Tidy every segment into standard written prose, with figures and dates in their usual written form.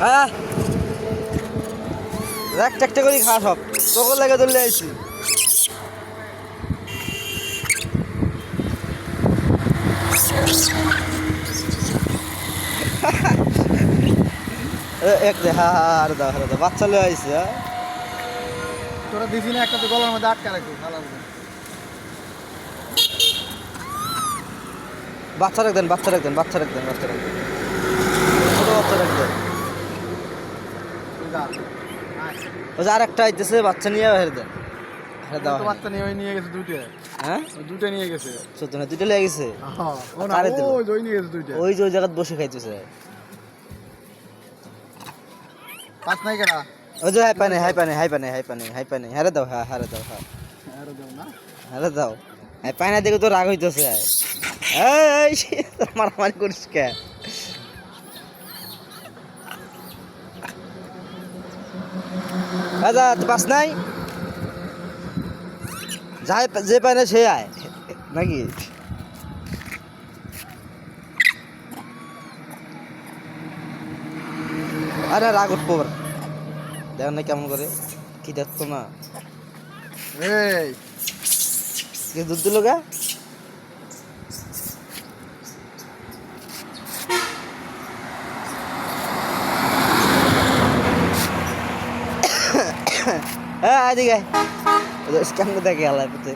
হ্যাঁ একটা একটা করে খা সব তোকে লেগে ধরলে আইছি এক দে হ্যাঁ হ্যাঁ আরে দাও বাচ্চা লয়ে আইছে হ্যাঁ তোরা দিছি না একটা তো গলার মধ্যে আটকা রাখবি বাচ্চা রাখবেন ছোট বাচ্চা রাখবেন ওই যে আর একটা আইতেছে বাচ্চা নিয়ে হেরে দেন হেরে দাও বাচ্চা নিয়ে গেছে দুইটা হ্যাঁ দুইটা নিয়ে গেছে সত্য না দুইটা লেগে গেছে ওই নিয়ে গেছে দুইটা ওই যে ওই জায়গায় বসে খাইতেছে পাঁচ নাই কেনা ওই যে হাই পানি হারে দাও হ্যাঁ হারে দাও হাই পানি দেখে তো রাগ হইতেছে এই মারামারি করিস কে দাদা তো পাস নাই যাই যে পায় সে আয় নাকি আরে রাগ উঠবো দেখ না কেমন করে কি দেখতো না এই দুধ দিল গা হ্যাঁ এদিকে কেমন দেখে আল্লাহ পেতে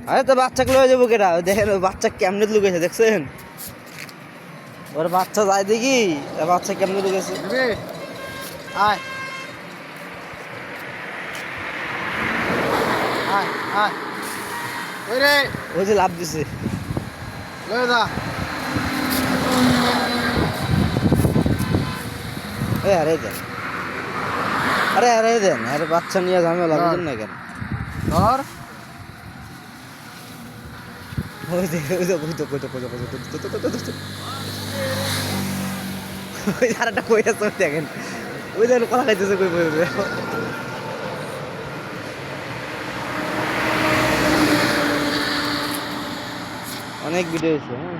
আরে তো বাচ্চাকে লয়ে যাবো কেটা দেখেন বাচ্চা কেমনে লুকেছে দেখছেন ওর বাচ্চা যায় দেখি বাচ্চা কেমনে লুকেছে আয় আয় আয় ওই রে ওই যে লাভ দিছে লয়ে যা আরে দেন আরে বাচ্চা নিয়ে ঝামেলা বুঝেন না কেন ধর ওই আরেকটা কই আছে দেখেন ওই দেখেন কলা খাইতেছে কই অনেক ভিডিও হয়েছে হ্যাঁ